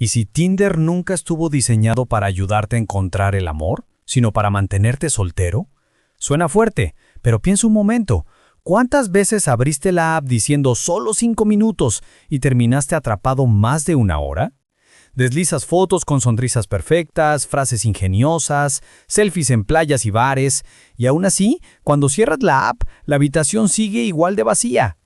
¿Y si Tinder nunca estuvo diseñado para ayudarte a encontrar el amor, sino para mantenerte soltero? Suena fuerte, pero piensa un momento. ¿Cuántas veces abriste la app diciendo solo 5 minutos y terminaste atrapado más de una hora? Deslizas fotos con sonrisas perfectas, frases ingeniosas, selfies en playas y bares, y aún así, cuando cierras la app, la habitación sigue igual de vacía.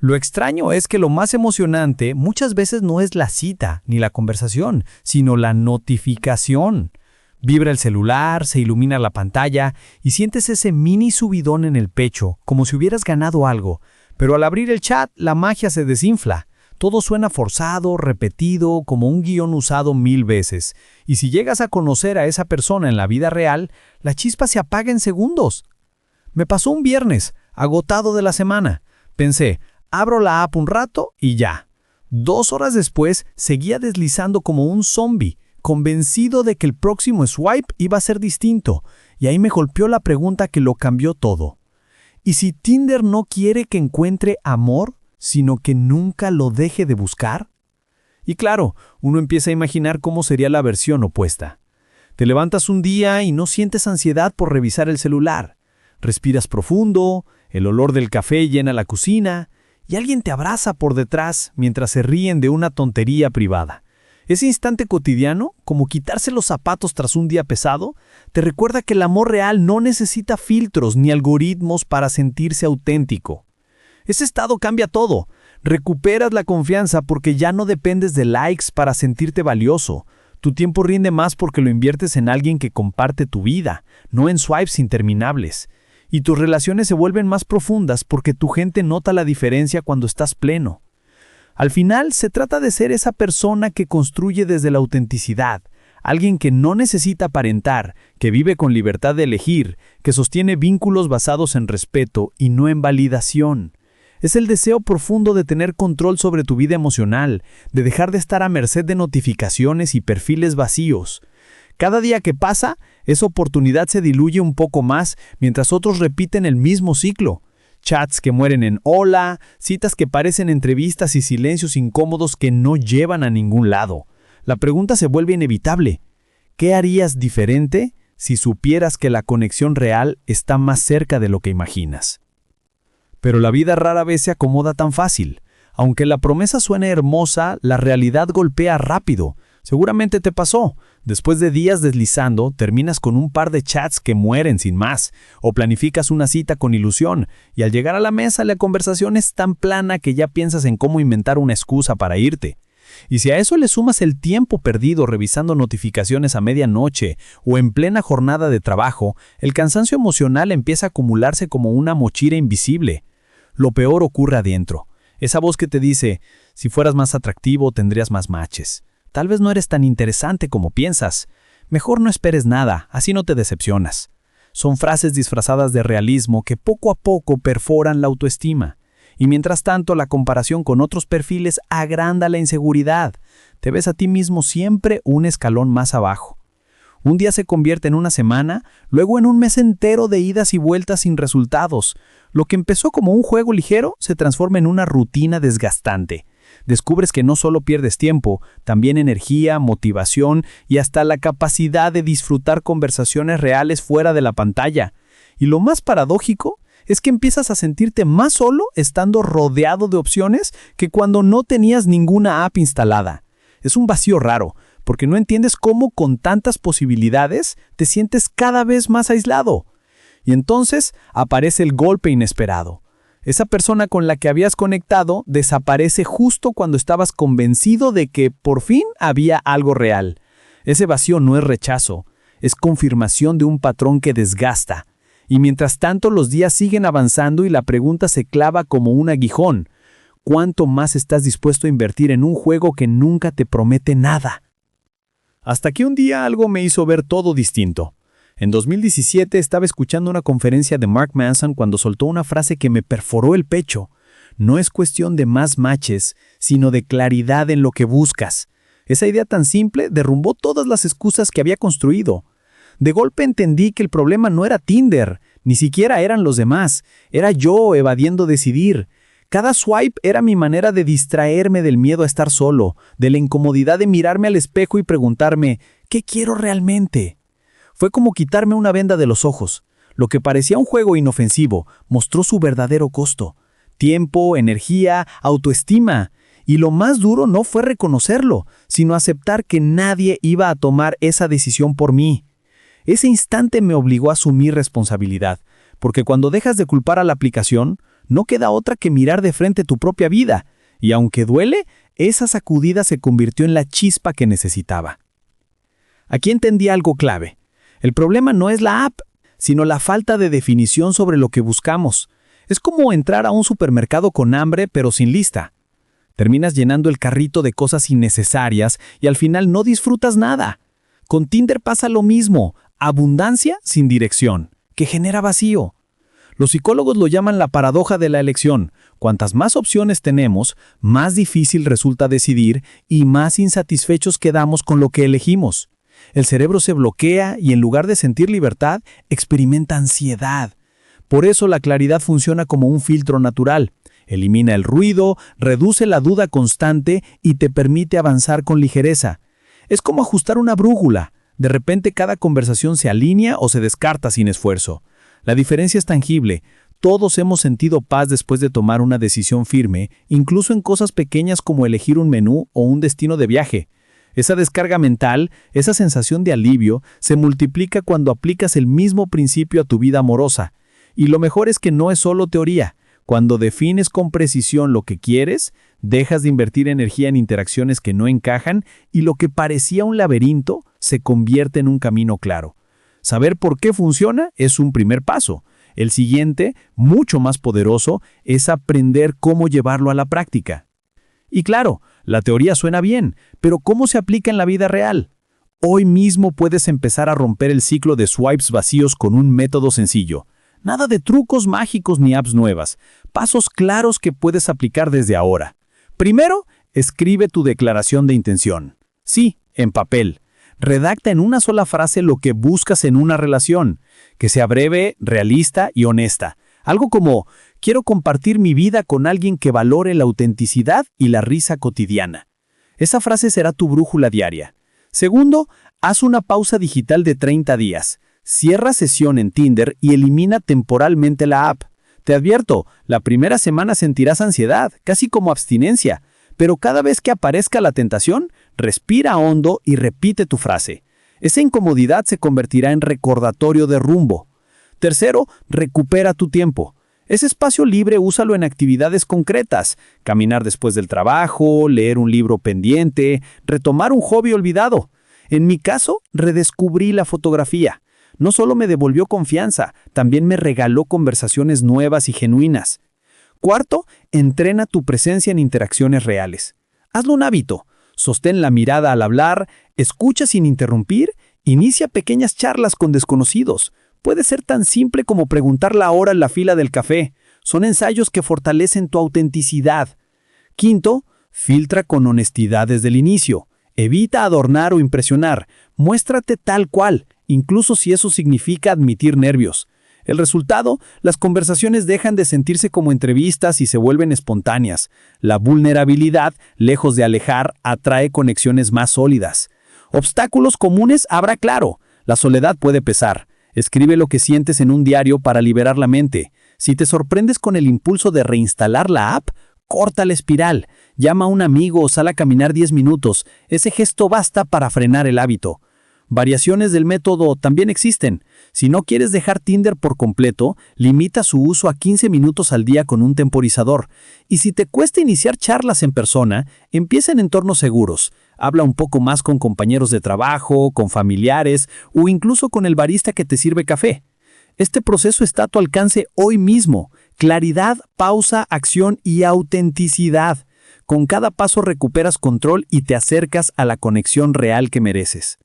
Lo extraño es que lo más emocionante muchas veces no es la cita ni la conversación, sino la notificación. Vibra el celular, se ilumina la pantalla y sientes ese mini subidón en el pecho, como si hubieras ganado algo. Pero al abrir el chat, la magia se desinfla. Todo suena forzado, repetido, como un guión usado 1000 veces. Y si llegas a conocer a esa persona en la vida real, la chispa se apaga en segundos. Me pasó un viernes, agotado de la semana. Pensé, abro la app un rato y ya. 2 horas después, seguía deslizando como un zombie, convencido de que el próximo swipe iba a ser distinto. Y ahí me golpeó la pregunta que lo cambió todo. ¿Y si Tinder no quiere que encuentre amor, sino que nunca lo deje de buscar? Y claro, uno empieza a imaginar cómo sería la versión opuesta. Te levantas un día y no sientes ansiedad por revisar el celular. Respiras profundo, el olor del café llena la cocina, y alguien te abraza por detrás mientras se ríen de una tontería privada. Ese instante cotidiano, como quitarse los zapatos tras un día pesado, te recuerda que el amor real no necesita filtros ni algoritmos para sentirse auténtico. Ese estado cambia todo. Recuperas la confianza porque ya no dependes de likes para sentirte valioso. Tu tiempo rinde más porque lo inviertes en alguien que comparte tu vida, no en swipes interminables. Y tus relaciones se vuelven más profundas porque tu gente nota la diferencia cuando estás pleno. Al final, se trata de ser esa persona que construye desde la autenticidad, alguien que no necesita aparentar, que vive con libertad de elegir, que sostiene vínculos basados en respeto y no en validación. Es el deseo profundo de tener control sobre tu vida emocional, de dejar de estar a merced de notificaciones y perfiles vacíos. Cada día que pasa, esa oportunidad se diluye un poco más mientras otros repiten el mismo ciclo. Chats que mueren en hola, citas que parecen entrevistas y silencios incómodos que no llevan a ningún lado. La pregunta se vuelve inevitable. ¿Qué harías diferente si supieras que la conexión real está más cerca de lo que imaginas? Pero la vida rara vez se acomoda tan fácil. Aunque la promesa suene hermosa, la realidad golpea rápido. Seguramente te pasó. Después de días deslizando, terminas con un par de chats que mueren sin más, o planificas una cita con ilusión, y al llegar a la mesa la conversación es tan plana que ya piensas en cómo inventar una excusa para irte. Y si a eso le sumas el tiempo perdido revisando notificaciones a medianoche o en plena jornada de trabajo, el cansancio emocional empieza a acumularse como una mochila invisible. Lo peor ocurre adentro. Esa voz que te dice, si fueras más atractivo tendrías más matches. Tal vez no eres tan interesante como piensas. Mejor no esperes nada, así no te decepcionas. Son frases disfrazadas de realismo que poco a poco perforan la autoestima. Y mientras tanto, la comparación con otros perfiles agranda la inseguridad. Te ves a ti mismo siempre un escalón más abajo. Un día se convierte en una semana, luego en un mes entero de idas y vueltas sin resultados. Lo que empezó como un juego ligero se transforma en una rutina desgastante. Descubres que no solo pierdes tiempo, también energía, motivación y hasta la capacidad de disfrutar conversaciones reales fuera de la pantalla. Y lo más paradójico es que empiezas a sentirte más solo estando rodeado de opciones que cuando no tenías ninguna app instalada. Es un vacío raro, porque no entiendes cómo con tantas posibilidades te sientes cada vez más aislado. Y entonces aparece el golpe inesperado. Esa persona con la que habías conectado desaparece justo cuando estabas convencido de que por fin había algo real. Ese vacío no es rechazo, es confirmación de un patrón que desgasta. Y mientras tanto los días siguen avanzando y la pregunta se clava como un aguijón. ¿Cuánto más estás dispuesto a invertir en un juego que nunca te promete nada? Hasta que un día algo me hizo ver todo distinto. En 2017 estaba escuchando una conferencia de Mark Manson cuando soltó una frase que me perforó el pecho. No es cuestión de más matches, sino de claridad en lo que buscas. Esa idea tan simple derrumbó todas las excusas que había construido. De golpe entendí que el problema no era Tinder, ni siquiera eran los demás. Era yo evadiendo decidir. Cada swipe era mi manera de distraerme del miedo a estar solo, de la incomodidad de mirarme al espejo y preguntarme, ¿qué quiero realmente? Fue como quitarme una venda de los ojos. Lo que parecía un juego inofensivo mostró su verdadero costo. Tiempo, energía, autoestima. Y lo más duro no fue reconocerlo, sino aceptar que nadie iba a tomar esa decisión por mí. Ese instante me obligó a asumir responsabilidad, porque cuando dejas de culpar a la aplicación, no queda otra que mirar de frente tu propia vida, y aunque duele, esa sacudida se convirtió en la chispa que necesitaba. Aquí entendí algo clave. El problema no es la app, sino la falta de definición sobre lo que buscamos. Es como entrar a un supermercado con hambre pero sin lista. Terminas llenando el carrito de cosas innecesarias y al final no disfrutas nada. Con Tinder pasa lo mismo, abundancia sin dirección, que genera vacío. Los psicólogos lo llaman la paradoja de la elección. Cuantas más opciones tenemos, más difícil resulta decidir y más insatisfechos quedamos con lo que elegimos. El cerebro se bloquea y en lugar de sentir libertad, experimenta ansiedad. Por eso la claridad funciona como un filtro natural. Elimina el ruido, reduce la duda constante y te permite avanzar con ligereza. Es como ajustar una brújula. De repente cada conversación se alinea o se descarta sin esfuerzo. La diferencia es tangible. Todos hemos sentido paz después de tomar una decisión firme, incluso en cosas pequeñas como elegir un menú o un destino de viaje. Esa descarga mental, esa sensación de alivio, se multiplica cuando aplicas el mismo principio a tu vida amorosa. Y lo mejor es que no es solo teoría. Cuando defines con precisión lo que quieres, dejas de invertir energía en interacciones que no encajan y lo que parecía un laberinto se convierte en un camino claro. Saber por qué funciona es un primer paso. El siguiente, mucho más poderoso, es aprender cómo llevarlo a la práctica. Y claro, la teoría suena bien, pero ¿cómo se aplica en la vida real? Hoy mismo puedes empezar a romper el ciclo de swipes vacíos con un método sencillo. Nada de trucos mágicos ni apps nuevas. Pasos claros que puedes aplicar desde ahora. Primero, escribe tu declaración de intención. Sí, en papel. Redacta en una sola frase lo que buscas en una relación. Que sea breve, realista y honesta. Algo como, quiero compartir mi vida con alguien que valore la autenticidad y la risa cotidiana. Esa frase será tu brújula diaria. Segundo, haz una pausa digital de 30 días. Cierra sesión en Tinder y elimina temporalmente la app. Te advierto, la primera semana sentirás ansiedad, casi como abstinencia, pero cada vez que aparezca la tentación, respira hondo y repite tu frase. Esa incomodidad se convertirá en recordatorio de rumbo. Tercero, recupera tu tiempo. Ese espacio libre úsalo en actividades concretas, caminar después del trabajo, leer un libro pendiente, retomar un hobby olvidado. En mi caso, redescubrí la fotografía. No solo me devolvió confianza, también me regaló conversaciones nuevas y genuinas. Cuarto, entrena tu presencia en interacciones reales. Hazlo un hábito. Sostén la mirada al hablar, escucha sin interrumpir, inicia pequeñas charlas con desconocidos. Puede ser tan simple como preguntar la hora en la fila del café. Son ensayos que fortalecen tu autenticidad. Quinto, filtra con honestidad desde el inicio. Evita adornar o impresionar. Muéstrate tal cual, incluso si eso significa admitir nervios. El resultado, las conversaciones dejan de sentirse como entrevistas y se vuelven espontáneas. La vulnerabilidad, lejos de alejar, atrae conexiones más sólidas. Obstáculos comunes habrá, claro. La soledad puede pesar. Escribe lo que sientes en un diario para liberar la mente. Si te sorprendes con el impulso de reinstalar la app, corta la espiral. Llama a un amigo o sal a caminar 10 minutos. Ese gesto basta para frenar el hábito. Variaciones del método también existen. Si no quieres dejar Tinder por completo, limita su uso a 15 minutos al día con un temporizador. Y si te cuesta iniciar charlas en persona, empieza en entornos seguros. Habla un poco más con compañeros de trabajo, con familiares o incluso con el barista que te sirve café. Este proceso está a tu alcance hoy mismo. Claridad, pausa, acción y autenticidad. Con cada paso recuperas control y te acercas a la conexión real que mereces.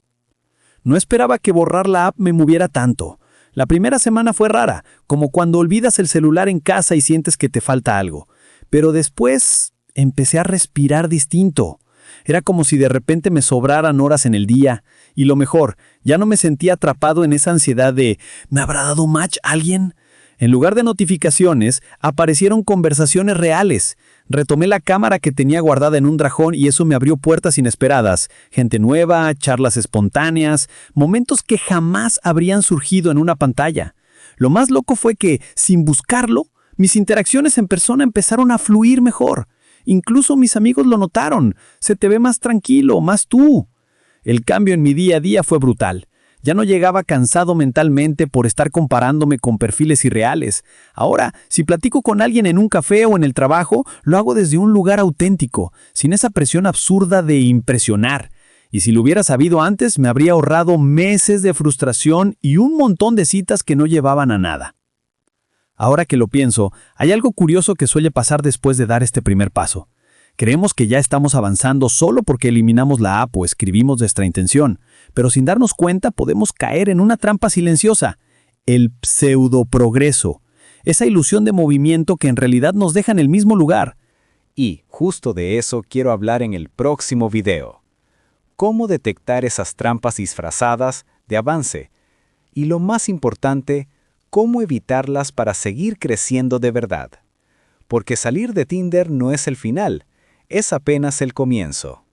No esperaba que borrar la app me moviera tanto. La primera semana fue rara, como cuando olvidas el celular en casa y sientes que te falta algo. Pero después empecé a respirar distinto. Era como si de repente me sobraran horas en el día. Y lo mejor, ya no me sentía atrapado en esa ansiedad de ¿me habrá dado match alguien? En lugar de notificaciones, aparecieron conversaciones reales. Retomé la cámara que tenía guardada en un drajón y eso me abrió puertas inesperadas. Gente nueva, charlas espontáneas, momentos que jamás habrían surgido en una pantalla. Lo más loco fue que, sin buscarlo, mis interacciones en persona empezaron a fluir mejor. Incluso mis amigos lo notaron. Se te ve más tranquilo, más tú. El cambio en mi día a día fue brutal. Ya no llegaba cansado mentalmente por estar comparándome con perfiles irreales. Ahora, si platico con alguien en un café o en el trabajo, lo hago desde un lugar auténtico, sin esa presión absurda de impresionar. Y si lo hubiera sabido antes, me habría ahorrado meses de frustración y un montón de citas que no llevaban a nada. Ahora que lo pienso, hay algo curioso que suele pasar después de dar este primer paso. Creemos que ya estamos avanzando solo porque eliminamos la app o escribimos nuestra intención, pero sin darnos cuenta podemos caer en una trampa silenciosa, el pseudoprogreso, esa ilusión de movimiento que en realidad nos deja en el mismo lugar. Y justo de eso quiero hablar en el próximo video. Cómo detectar esas trampas disfrazadas de avance. Y lo más importante, cómo evitarlas para seguir creciendo de verdad. Porque salir de Tinder no es el final, es apenas el comienzo.